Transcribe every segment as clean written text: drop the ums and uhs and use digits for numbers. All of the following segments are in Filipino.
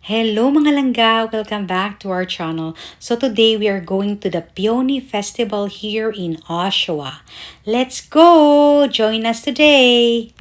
Hello mga langga! Welcome back to our channel. So today we are going to the Peony Festival here in Oshawa. Let's go! Join us today!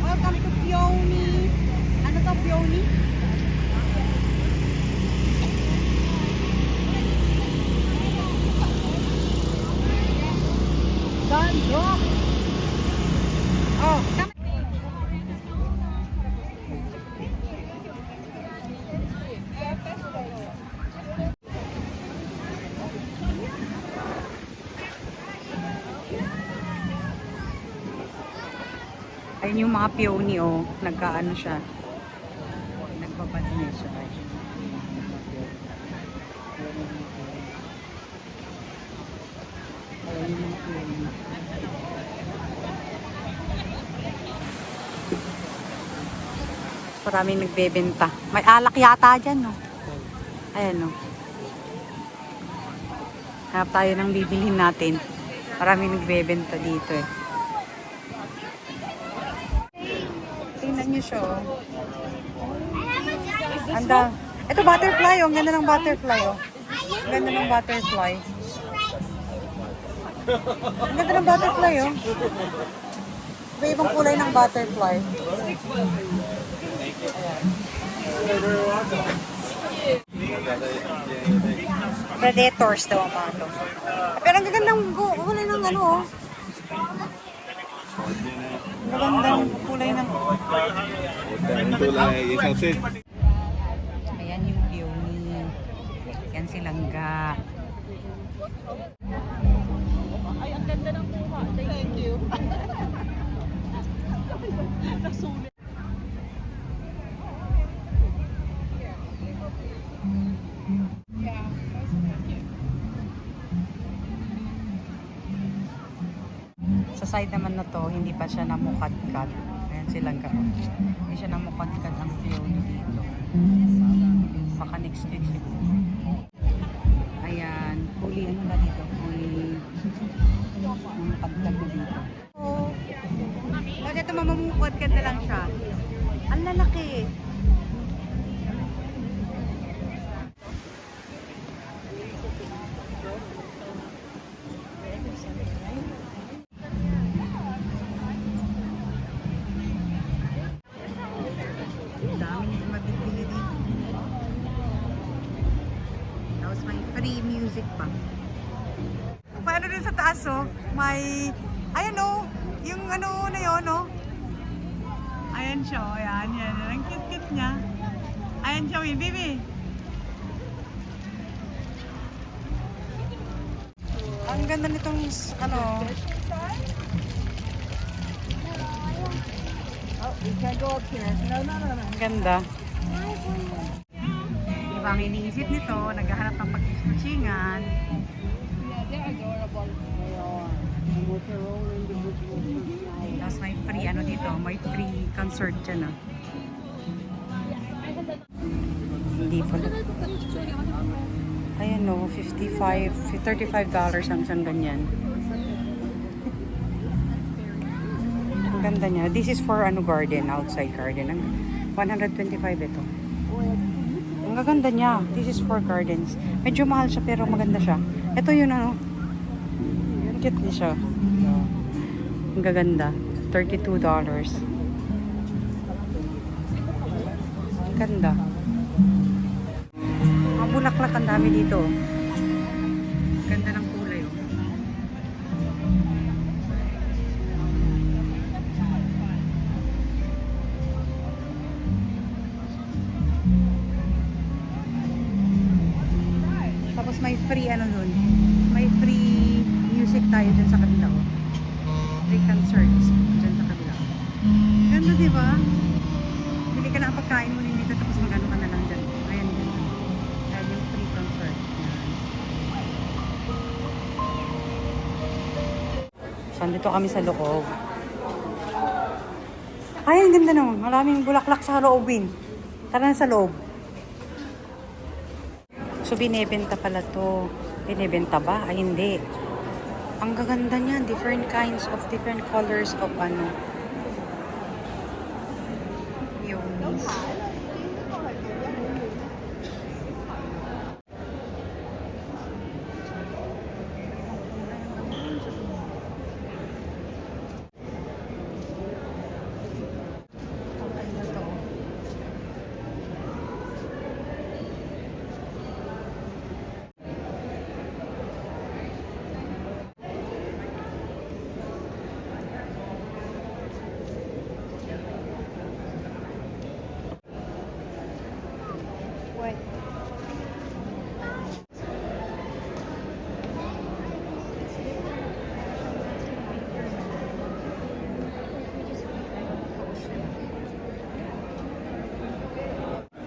Welcome to Peony. Ano to, Peony? Gandok! Oh, ayun yung mga peony, oh. Nagkaano siya. Nagpapatinay siya. Ayun yung mga peony. Maraming nagbebenta. May alak yata dyan, no? Ayan, no? Hanap tayo ng bibilhin natin. Maraming nagbebenta dito, eh. Tingnan nyo siya, oh. Anda. Ito butterfly, oh. Ang ganda ng butterfly, oh. Ang ganda ng butterfly. Ang ganda ng butterfly, oh. May ibang kulay ng butterfly. Predators daw ang mga to. Pero ang gagandang kulay ng ano, oh. Ang gagandang kulay ng... Ayan yung peony. Yan si langga. Ay, ang ganda ng kuha. Thank you. Nasulit. Sa side naman na to, hindi pa siya namukadkad. Ayan si langga. Hindi siya namukadkad ang peony dito. Baka next week siguro. Ayan. Huli ano na dito? Huli namukadkad na dito. Oh. Kasi ito mamamukadkad na lang siya. Ang lalaki. Dami nito mabibili dito. Tapos may free music pa. Paano din sa taas, oh? May, ayan, oh. Yung ano na yun, oh. Ayan siya, oh. Ayan, yan. Ang cute-cute niya. Ayan siya, oh, baby. Ang ganda nitong, ano. Oh, we can't go up here. No. Ang ganda. Diba ang iniisip nito, naghahanap ng pag-ispatsingan. Yeah, they're adorable. They are. And with their own individual personality. Tapos may free, ano dito, may free concert dyan, ah. Hindi pala. Ayan, no, $35 ang isang ganyan. Ang ganda niya. This is for ano garden, outside garden. Ang 125 ito. Ang gaganda niya. This is for gardens. Medyo mahal siya pero maganda siya. Ito yun ano. Ang cute niya siya. Ang gaganda. $32. Ang ganda. Mga bulaklak ang dami dito. Ganda ng kulay, oh. Tapos may free ano dun. May free music tayo dyan sa kabila, oh. Free concerts dyan sa kabila. Ganda, diba? Bili ka na ang pagkain mo dito tapos magano ka na lang dyan. Ayan, ganda. Ayan yung free concert. Ayan. So, andito kami sa loob. Ay, ang ganda naman. Maraming bulaklak sa loobin. Tara na sa loob. So, binibenta pala to. Binibenta ba? Ay, hindi. Ang gaganda niya. Different kinds of different colors of ano. Peonies.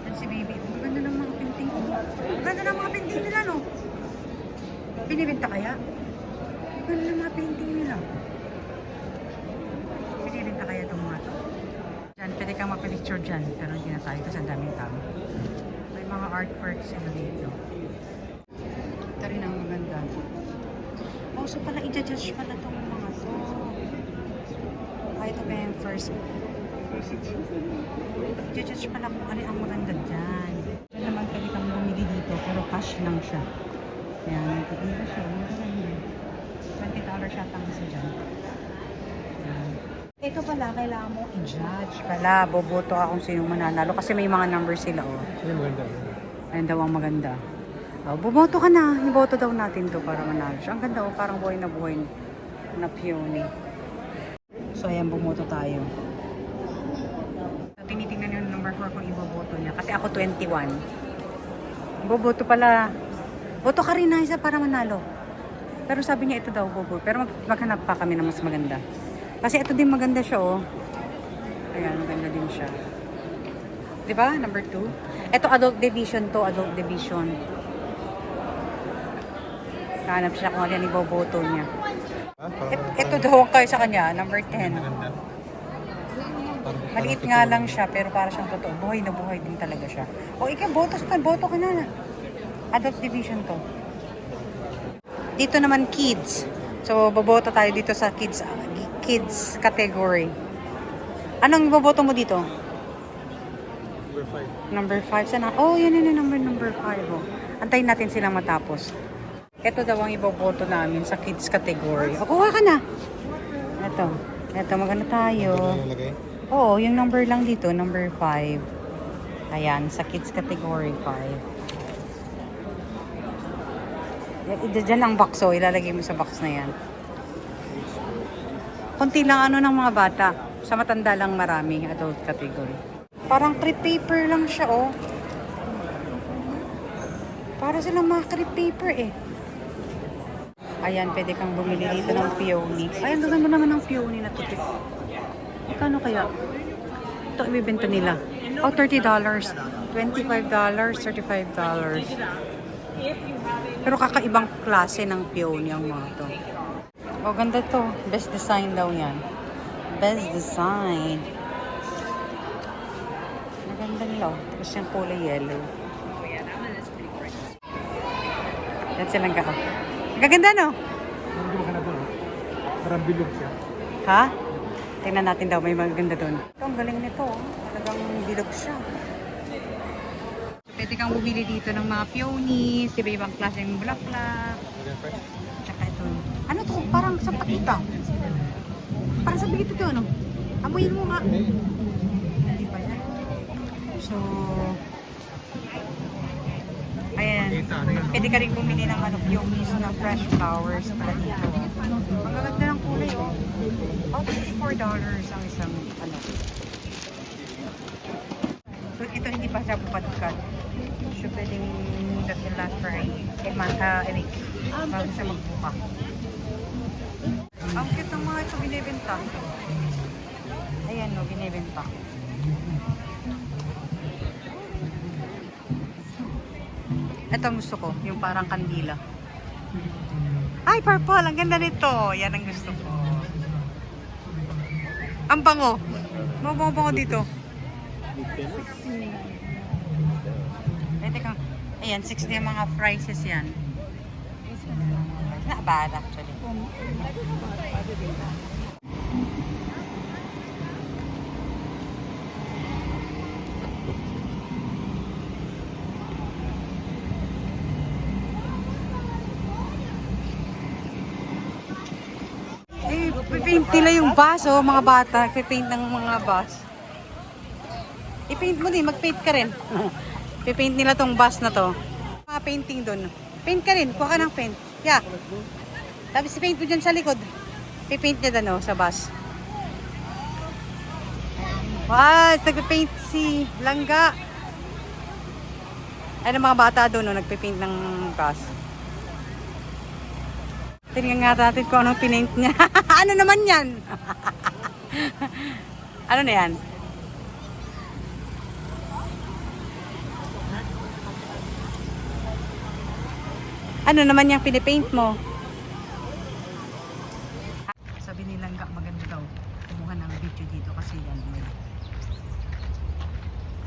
Yan si baby. Ang ganda ng mga painting. Ang ganda ng mga painting nila, no? Binibenta kaya? Ang ganda ng mga painting nila. Binibenta kaya itong mga to? Diyan, pwede kang mapipicture dyan. Pero hindi na tayo kasi ang daming tao. May mga artworks sila dito. Ito rin ang maganda. Oh, so pala i-judge pala itong mga to. Ay, ito ba yung first? I-judge pala kung ano ang maganda dyan. Diyan naman pwede kang bumili dito, pero cash lang siya. Ayan, dito siya. $20 siya ang isa dyan. Ayan. Ito pala, kailangan mo i-judge pala. Boboto akong sino mananalo kasi may mga numbers sila, oh. Ano maganda? Ayan daw ang maganda. Oh, bumoto ka na. Iboto daw natin to para manalo siya. Ang ganda, oh. Parang buhay na peony. So, ayan, bumoto tayo. So, tinitingnan yung number 4 kung iboboto niya. Kasi ako 21. Boboto pala. Boto ka rin na isa para manalo. Pero sabi niya ito daw, boboto. Pero maghanap pa kami na mas maganda. Kasi ito din maganda siya, oh. Ayan, maganda din siya. Diba? Number 2. Ito, adult division to. Adult division. Hanap siya kung ano yan iboboto niya. Ito daw ang kayo sa kanya. Number 10. Maliit nga lang siya, pero para siyang totoo. Buhay na buhay din talaga siya. O, ikaw, boto ka na. Adult division to. Dito naman, kids. So, boboto tayo dito sa kids category. Anong boboto mo dito? Number 5. Sana? Oh, yan number 5. Oh. Antayin natin silang matapos. Ito daw ang iboboto namin sa kids category. O, kuha ka na. Ito, maganda tayo. Oo, yung number lang dito, number 5. Ayan, sa kids category 5. Diyan ang box, oh. Ilalagay mo sa box na yan. Konti lang ng mga bata. Sa matanda lang marami, adult category. Parang crepe paper lang siya, oh. Para silang mga crepe paper, eh. Ayan, pwede kang bumili dito ng peony. Ayan, gaganda naman ng peony na tupik. Kano kaya? Ito ibibenta nila. Oh, $30. $25, $35. Pero kakaibang klase ng peony ang mga to. Oh, ganda to. Best design daw yan. Best design. Maganda nila. Tapos yung kulay yellow. Yan silang ka. Gaganda, no? Hindi mo ka na doon. Parang bilog siya. Ha? Tingnan natin daw, may maganda doon. Ito, ang galing nito. Oh. Talagang bilog siya. Pwede kang bumili dito ng mga peonies, iba-ibang klaseng bulaklak. Tsaka ito. Ano to? Parang sa patita. Parang sa bigito ito, ano? Amoyin mo nga. Hindi ba yan? So, ayan. Pwede ka rin bumili ng peonies na fresh flowers pala dito. Ang gaganda ng kulay, oh. Oh, $54 ang isang So, ito hindi pa siya pupadkat. So, pwedeng that will last for a week. Bago siya magbuka. Ang cute ng mga ito binibenta. Ayan, no, binibenta. Ito ang gusto ko, yung parang kandila. Ay, purple! Ang ganda nito! Yan ang gusto ko. Ang bango. Mabango dito. Eh, teka. Ayan, 60 yung mga prices yan. It's not bad actually. Eh, pipaint nila yung bus, oh, mga bata. Pipaint ng mga bus. I-paint mo din, mag-paint ka rin. Pipaint nila tong bus na to. Mga painting doon. Paint ka rin, kuha ka ng paint. Yeah. Tapos i-paint mo dyan sa likod. Pipaint niya doon, oh, sa bus. Wow, nagpipaint si Langga. Ay, mga bata doon, oh, nagpipaint ng bus. Tingnan nga natin kung anong pinaint niya. Ano naman yan? Ano na yan? Ano naman yung pinipaint mo? Sabi nilang maganda daw. Kumuha ng video dito kasi yan.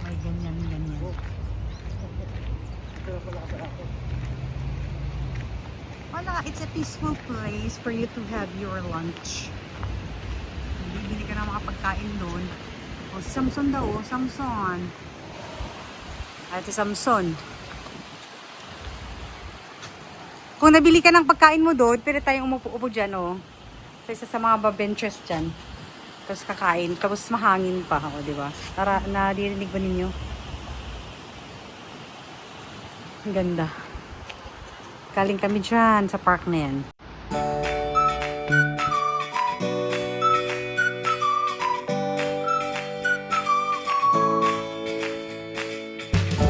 May ganyan. Wala, it's a peaceful place for you to have your lunch. Bibili ka ng mga pagkain doon. O, si Samson daw, Samson. At si Samson. Kung nabili ka ng pagkain mo doon, pwede tayong umupo-upo dyan, oh. Sa isa sa mga benches dyan. Tapos kakain. Tapos mahangin pa, oh, di ba? Tara, naririnig ba ninyo? Ang ganda. Galing kami dyan sa park na yan.